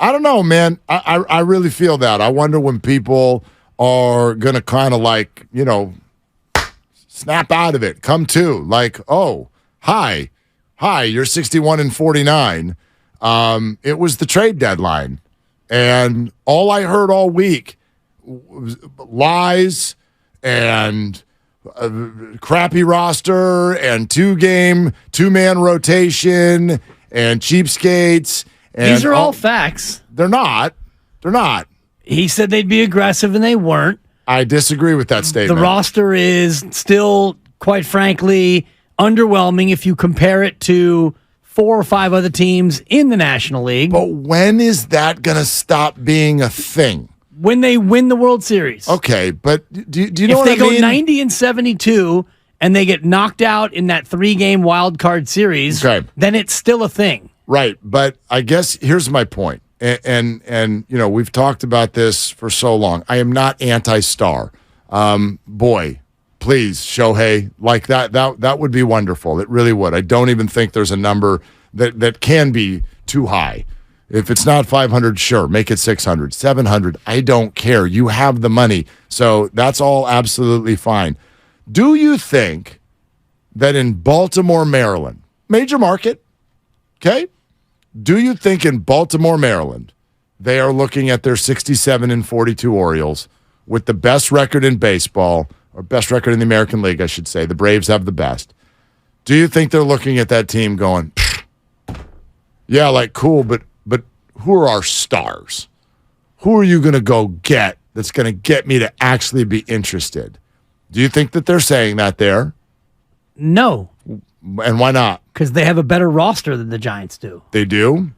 I don't know, man. I really feel that. I wonder when people are going to kind of like, snap out of it, come to. Like, oh, hi, you're 61-49. It was the trade deadline. And all I heard all week was lies and crappy roster and two-man rotation and cheapskates. And these are all facts. They're not. He said they'd be aggressive, and they weren't. I disagree with that statement. The roster is still, quite frankly, underwhelming if you compare it to 4 or 5 other teams in the National League. But when is that going to stop being a thing? When they win the World Series. Okay, but do you know what I mean? If they go 90-72 and they get knocked out in that 3-game wild card series, then it's still a thing. Right, but I guess here's my point. And we've talked about this for so long. I am not anti-star. Boy, please, Shohei, like that would be wonderful. It really would. I don't even think there's a number that can be too high. If it's not 500, sure, make it 600, 700. I don't care. You have the money. So that's all absolutely fine. Do you think that in Baltimore, Maryland, major market, okay? Do you think in Baltimore, Maryland, they are looking at their 67-42 Orioles with the best record in baseball, or best record in the American League, I should say. The Braves have the best. Do you think they're looking at that team going, yeah, like cool, but who are our stars? Who are you going to go get that's going to get me to actually be interested? Do you think that they're saying that there? No. And why not? Because they have a better roster than the Giants do. They do?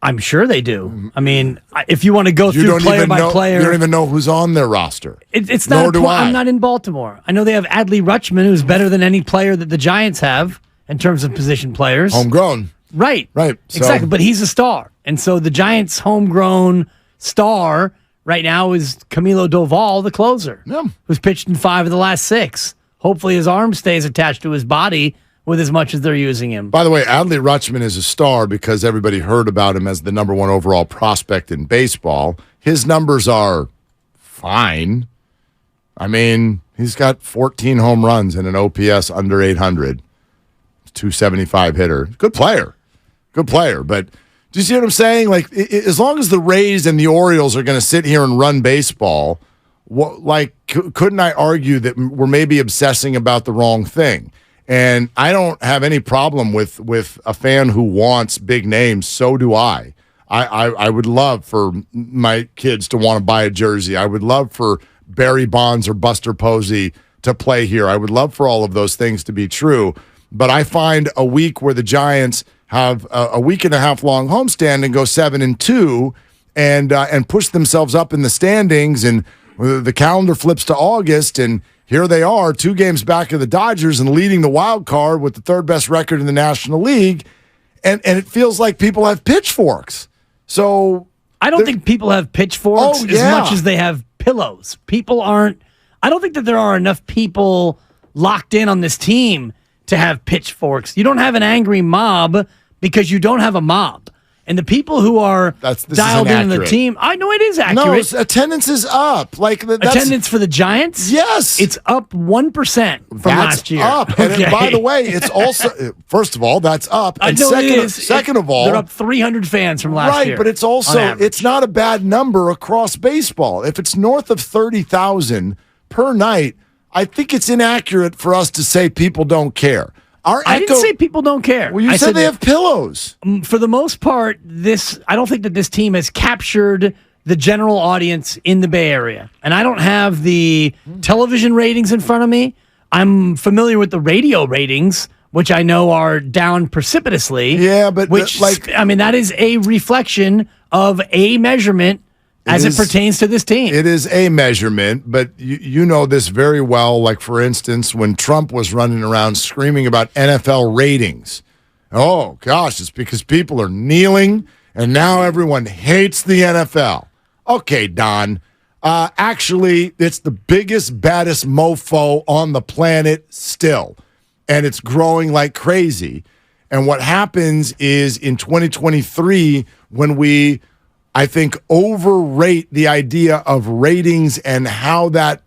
I'm sure they do. I mean, if you want to go through player by player. You don't even know who's on their roster. It's not. Nor do I. I'm not in Baltimore. I know they have Adley Rutschman, who's better than any player that the Giants have in terms of position players. Homegrown. Right. So. Exactly. But he's a star. And so the Giants' homegrown star right now is Camilo Doval, the closer, who's pitched in 5 of the last 6. Hopefully his arm stays attached to his body with as much as they're using him. By the way, Adley Rutschman is a star because everybody heard about him as the number 1 overall prospect in baseball. His numbers are fine. I mean, he's got 14 home runs and an OPS under 800. 275 hitter. Good player. But do you see what I'm saying? Like, as long as the Rays and the Orioles are going to sit here and run baseball, couldn't I argue that we're maybe obsessing about the wrong thing? And I don't have any problem with a fan who wants big names. So do I. I would love for my kids to want to buy a jersey. I would love for Barry Bonds or Buster Posey to play here. I would love for all of those things to be true. But I find a week where the Giants have a week and a half long homestand and go 7-2 and push themselves up in the standings, and the calendar flips to August, and here they are, 2 games back of the Dodgers and leading the wild card with the 3rd best record in the National League, and it feels like people have pitchforks. So I don't think people have pitchforks as much as they have pillows. I don't think that there are enough people locked in on this team to have pitchforks. You don't have an angry mob because you don't have a mob. And the people who are dialed in on the team, I know it is accurate. No, attendance is up. Attendance for the Giants? Yes. It's up 1% from last year. Up. Okay. And by the way, it's also, first of all, that's up. And second of all, they're up 300 fans from last year. Right, but it's also, it's not a bad number across baseball. If it's north of 30,000 per night, I think it's inaccurate for us to say people don't care. I didn't say people don't care. Well, you said they have pillows. For the most part, I don't think that this team has captured the general audience in the Bay Area. And I don't have the television ratings in front of me. I'm familiar with the radio ratings, which I know are down precipitously. Yeah, but that is a reflection of a measurement as it pertains to this team. It is a measurement, but you know this very well. Like, for instance, when Trump was running around screaming about NFL ratings. Oh, gosh, it's because people are kneeling, and now everyone hates the NFL. Okay, Don. Actually, it's the biggest, baddest mofo on the planet still, and it's growing like crazy. And what happens is in 2023, when we I think, overrate the idea of ratings and how that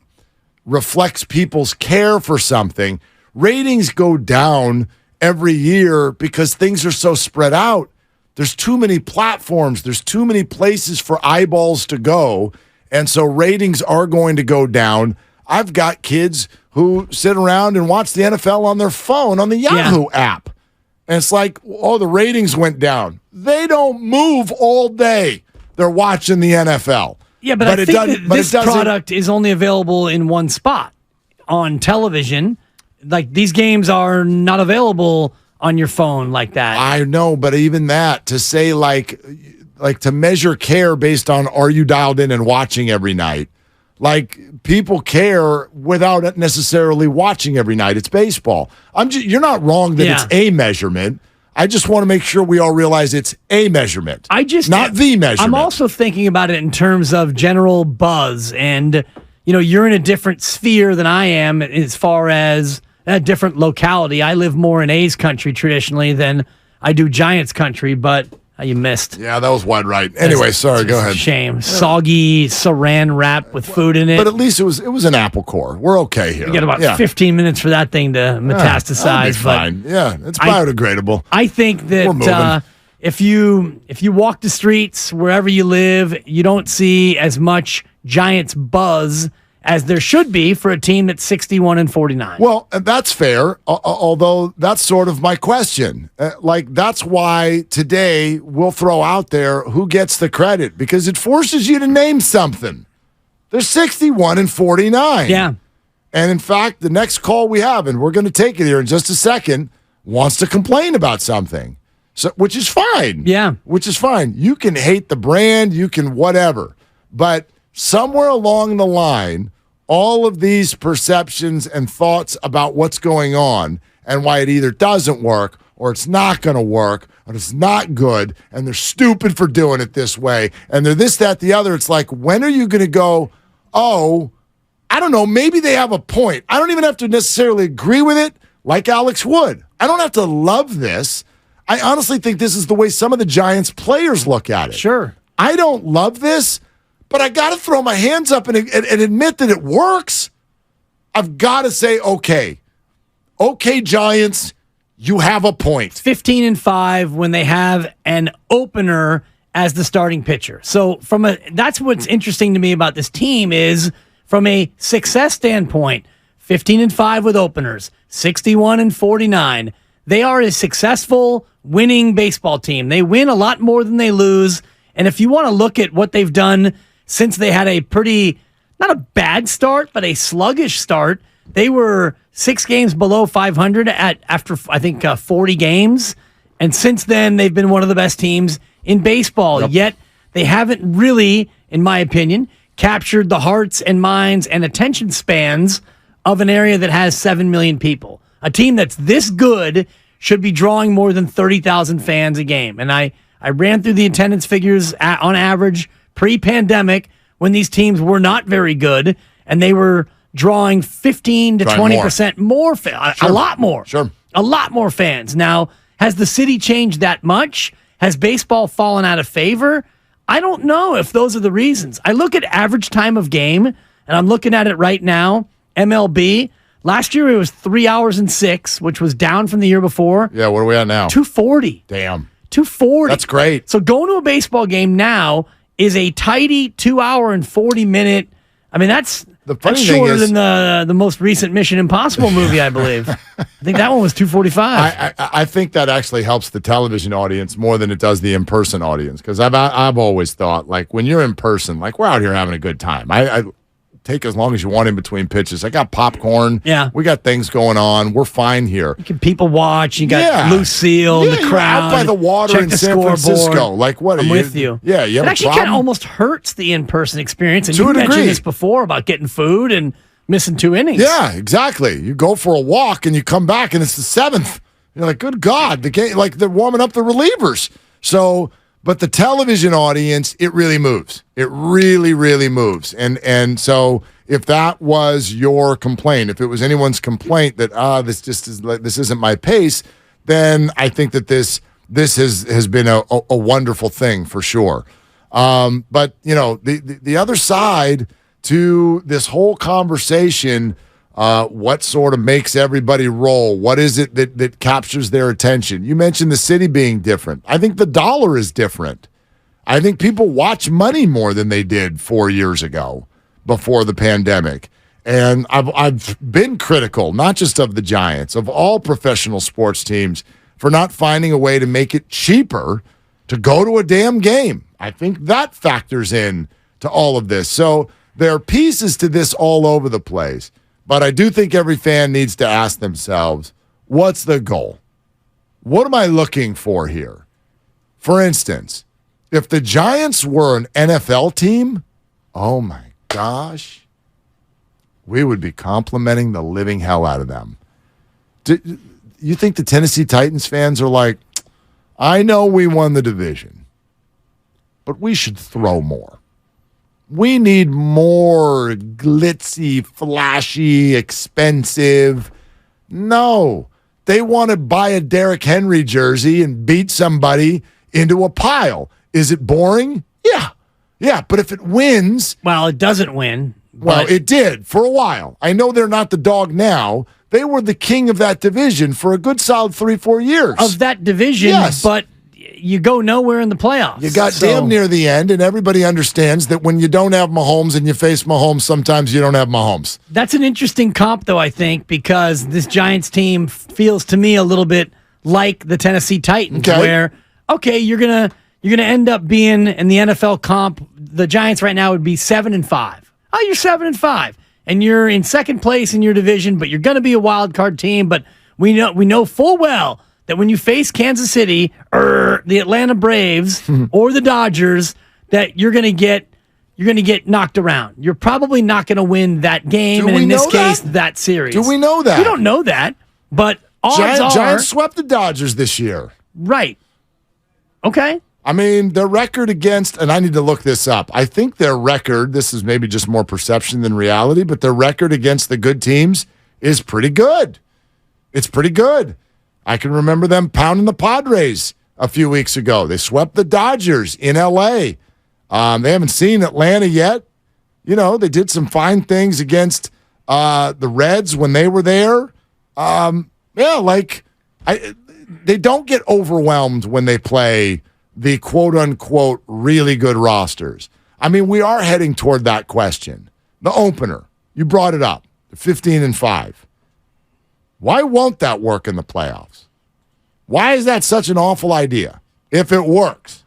reflects people's care for something. Ratings go down every year because things are so spread out. There's too many platforms. There's too many places for eyeballs to go. And so ratings are going to go down. I've got kids who sit around and watch the NFL on their phone on the Yahoo app. And it's like, oh, the ratings went down. They don't move all day. They're watching the NFL. Yeah, but I think that this product is only available in one spot on television. Like, these games are not available on your phone like that. I know, but even that, to say like to measure care based on are you dialed in and watching every night, like people care without necessarily watching every night. It's baseball. You're not wrong that it's a measurement. I just want to make sure we all realize it's a measurement. Not the measurement. I'm also thinking about it in terms of general buzz, and you're in a different sphere than I am as far as a different locality. I live more in A's country traditionally than I do Giants country, but you missed. Yeah, that was wide right. Anyway, sorry, go ahead. Shame. Soggy saran wrap with food in it. But at least it was an apple core. We're okay here. You got about 15 minutes for that thing to metastasize. That'll be fine. Yeah, it's biodegradable. I think that if you walk the streets wherever you live, you don't see as much Giants buzz as there should be for a team that's 61-49. Well, that's fair, although that's sort of my question. That's why today we'll throw out there who gets the credit, because it forces you to name something. They're 61-49. Yeah. And in fact, the next call we have, and we're going to take it here in just a second, wants to complain about something, which is fine. Yeah. Which is fine. You can hate the brand, you can whatever, but somewhere along the line, all of these perceptions and thoughts about what's going on and why it either doesn't work or it's not going to work or it's not good and they're stupid for doing it this way and they're this, that, the other. It's like, when are you going to go, oh, I don't know, maybe they have a point. I don't even have to necessarily agree with it like Alex would. I don't have to love this. I honestly think this is the way some of the Giants players look at it. Sure. I don't love this, but I got to throw my hands up and admit that it works. I've got to say, okay, Giants, you have a point. 15-5 when they have an opener as the starting pitcher. So that's what's interesting to me about this team is from a success standpoint, 15-5 with openers, 61-49. They are a successful winning baseball team. They win a lot more than they lose. And if you want to look at what they've done since they had a pretty, not a bad start, but a sluggish start, they were 6 games below 500 after, I think, 40 games. And since then, they've been one of the best teams in baseball. Yep. Yet, they haven't really, in my opinion, captured the hearts and minds and attention spans of an area that has 7 million people. A team that's this good should be drawing more than 30,000 fans a game. And I ran through the attendance figures on average pre-pandemic when these teams were not very good, and they were drawing 15 to 20% more fans. Sure. A lot more. Sure. A lot more fans. Now, has the city changed that much? Has baseball fallen out of favor? I don't know if those are the reasons. I look at average time of game, and I'm looking at it right now, MLB. Last year it was 3 hours and 6, which was down from the year before. Yeah, what are we at now? 240. Damn. 240. That's great. So going to a baseball game now is a tidy 2 hour and 40 minute. I mean, that's shorter than the most recent Mission Impossible movie, I believe. I think that one was 245. I think that actually helps the television audience more than it does the in-person audience, because I've always thought, like, when you're in person, like, we're out here having a good time. I take as long as you want in between pitches. I got popcorn. Yeah. We got things going on. We're fine here. You can people watch. You got Lucille, the crowd. Out by the water in San Francisco. Like, what? I'm with you. Yeah, you have it actually kind of almost hurts the in-person experience. And you mentioned this before about getting food and missing 2 innings. Yeah, exactly. You go for a walk and you come back and it's the 7th. You're like, good God, the game, like they're warming up the relievers. So, but the television audience, it really moves. It really, really moves. And so if that was your complaint, if it was anyone's complaint that this isn't my pace, then I think that this has been a wonderful thing for sure. But, the other side to this whole conversation, what sort of makes everybody roll? What is it that captures their attention? You mentioned the city being different. I think the dollar is different. I think people watch money more than they did 4 years ago before the pandemic. And I've been critical, not just of the Giants, of all professional sports teams for not finding a way to make it cheaper to go to a damn game. I think that factors in to all of this. So there are pieces to this all over the place. But I do think every fan needs to ask themselves, what's the goal? What am I looking for here? For instance, if the Giants were an NFL team, oh my gosh, we would be complimenting the living hell out of them. Do you think the Tennessee Titans fans are like, I know we won the division, but we should throw more. We need more glitzy, flashy, expensive. No, they want to buy a Derrick Henry jersey and beat somebody into a pile. Is it boring? Yeah, but if it wins... Well, it doesn't win. Well, it did for a while. I know they're not the dog now. They were the king of that division for a good solid 3-4 years. Of that division, yes. But you go nowhere in the playoffs. You got damn near the end, and everybody understands that when you don't have Mahomes and you face Mahomes, sometimes you don't have Mahomes. That's an interesting comp, though, I think, because this Giants team feels to me a little bit like the Tennessee Titans, where, you're gonna end up being in the NFL comp. The Giants right now would be 7-5. Oh, you're 7-5, and you're in second place in your division, but you're going to be a wild card team. But we know full well that when you face Kansas City or the Atlanta Braves or the Dodgers, that you're going to get knocked around. You're probably not going to win that game, and in this case, that series. Do we know that? We don't know that, but odds are Giants swept the Dodgers this year. Right. Okay. I mean, their record against, and I need to look this up, I think their record, this is maybe just more perception than reality, but their record against the good teams is pretty good. It's pretty good. I can remember them pounding the Padres a few weeks ago. They swept the Dodgers in L.A. They haven't seen Atlanta yet. They did some fine things against the Reds when they were there. They don't get overwhelmed when they play the quote-unquote really good rosters. I mean, we are heading toward that question. The opener, you brought it up, 15-5. Why won't that work in the playoffs? Why is that such an awful idea if it works?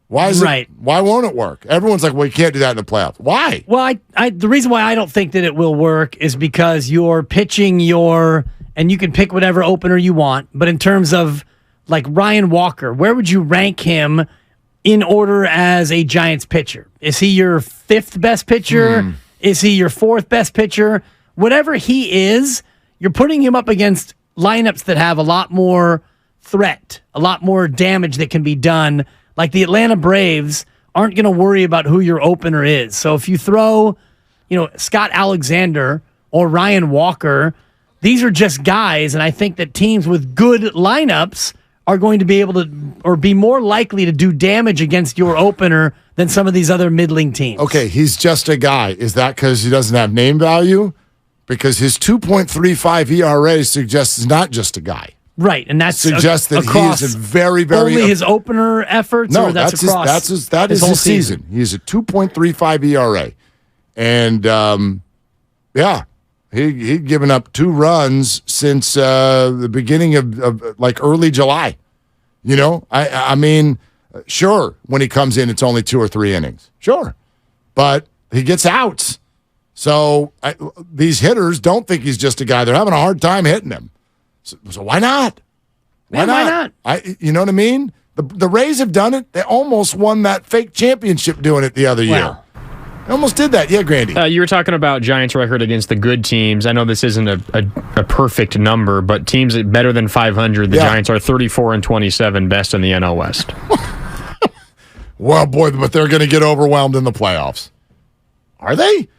Why won't it work? Everyone's like, well, you can't do that in the playoffs. Why? Well, the reason why I don't think that it will work is because you're pitching and you can pick whatever opener you want, but in terms of like Ryan Walker, where would you rank him in order as a Giants pitcher? Is he your fifth best pitcher? Is he your fourth best pitcher? Whatever he is, you're putting him up against lineups that have a lot more threat, a lot more damage that can be done. Like the Atlanta Braves aren't going to worry about who your opener is. So if you throw, Scott Alexander or Ryan Walker, these are just guys, and I think that teams with good lineups are going to be able to, or be more likely to do damage against your opener than some of these other middling teams. Okay, he's just a guy. Is that because he doesn't have name value? Because his 2.35 ERA suggests he's not just a guy. Right, and that suggests that he is a very, very... Only his opener efforts, no, or that's across his season. He's a 2.35 ERA. And, he'd given up 2 runs since the beginning of like early July. I mean, sure, when he comes in, it's only 2 or 3 innings. Sure. But he gets outs. So these hitters don't think he's just a guy. They're having a hard time hitting him. So why not? Why not? You know what I mean? The Rays have done it. They almost won that fake championship doing it the other year. They almost did that. Yeah, Grandy. You were talking about Giants' record against the good teams. I know this isn't a perfect number, but teams that better than 500, the Giants are 34-27, best in the NL West. Well, boy, but they're going to get overwhelmed in the playoffs. Are they?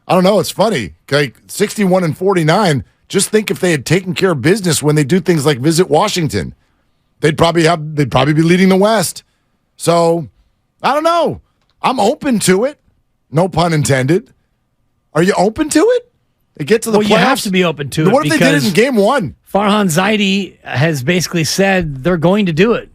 I don't know. It's funny. Okay, 61-49. Just think if they had taken care of business when they do things like visit Washington, they'd probably be leading the West. So I don't know. I'm open to it. No pun intended. Are you open to it? It gets to the playoffs? You have to be open to it. What if they did it in game one? Farhan Zaidi has basically said they're going to do it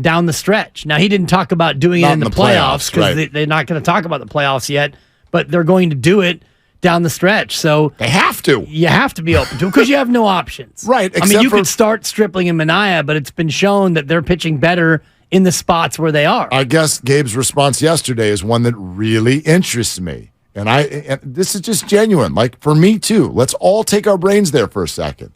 down the stretch. Now, he didn't talk about doing it in the playoffs because they're not going to talk about the playoffs yet, but they're going to do it down the stretch. So they have to. You have to be open to it because you have no options. Right. I mean, you could start Stripling and Minaya, but it's been shown that they're pitching better in the spots where they are. I guess Gabe's response yesterday is one that really interests me. And this is just genuine. Like, for me, too. Let's all take our brains there for a second.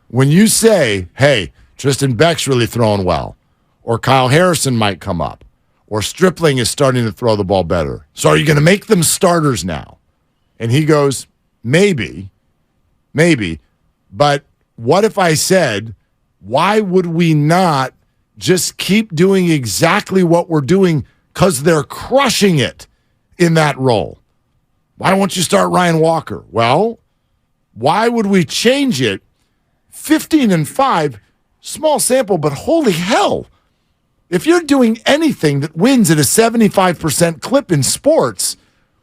When you say, hey, Tristan Beck's really throwing well, or Kyle Harrison might come up, or Stripling is starting to throw the ball better. So are you going to make them starters now? And he goes, maybe. But what if I said, why would we not just keep doing exactly what we're doing because they're crushing it in that role? Why won't you start Ryan Walker? Well, why would we change it? 15-5, small sample, but holy hell. If you're doing anything that wins at a 75% clip in sports,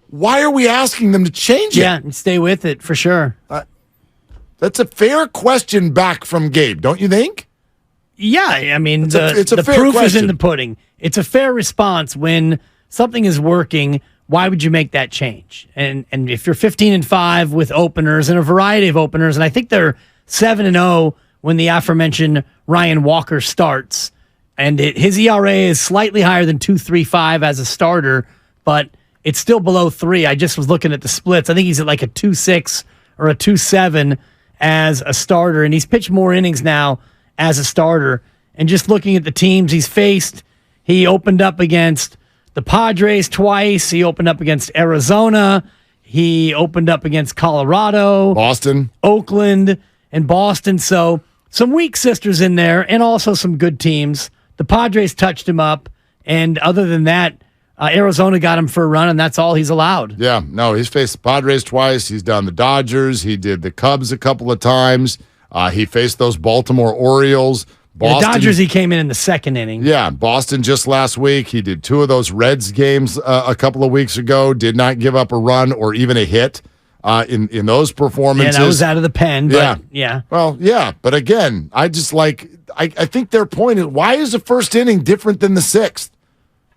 why are we asking them to change it? Yeah, and stay with it for sure. That's a fair question back from Gabe, don't you think? Yeah, I mean, it's a the fair proof question. is in the pudding. It's a fair response when something is working. Why would you make that change? And if you're 15-5 with openers and a variety of openers, and I think they're 7-0 when the aforementioned Ryan Walker starts, and his ERA is slightly higher than 2.35 as a starter, but it's still below 3. I just was looking at the splits. I think he's at like a 2.6 or a 2.7 as a starter, and he's pitched more innings now as a starter. And just looking at the teams he's faced, he opened up against the Padres twice. He opened up against Arizona. He opened up against Colorado, Boston, Oakland, and Boston. So some weak sisters in there and also some good teams. The Padres touched him up. And other than that, Arizona got him for a run, and that's all he's allowed. Yeah, no, he's faced the Padres twice. He's done the Dodgers. He did the Cubs a couple of times. He faced those Baltimore Orioles. Boston, the Dodgers, he came in the second inning. Yeah, Boston just last week. He did 2 of those Reds games a couple of weeks ago. Did not give up a run or even a hit in those performances. Yeah, that was out of the pen. But yeah. Well, yeah, but again, I think their point is, why is the first inning different than the 6th?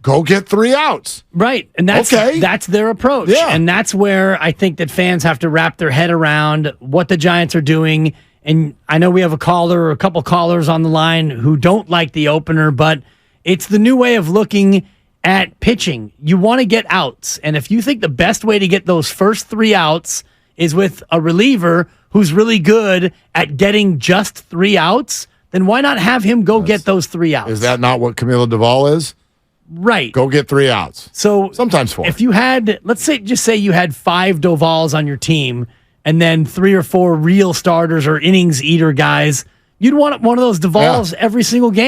Go get 3 outs. Right, and that's their approach. Yeah. And that's where I think that fans have to wrap their head around what the Giants are doing. And I know we have a caller or a couple callers on the line who don't like the opener, but it's the new way of looking at pitching. You want to get outs. And if you think the best way to get those first 3 outs is with a reliever who's really good at getting just 3 outs, then why not have him go get those 3 outs? Is that not what Camilo Duvall is? Right. Go get 3 outs. So sometimes 4. If you had, just say you had 5 Duvals on your team, and then 3 or 4 real starters or innings eater guys, you'd want one of those Duvals every single game.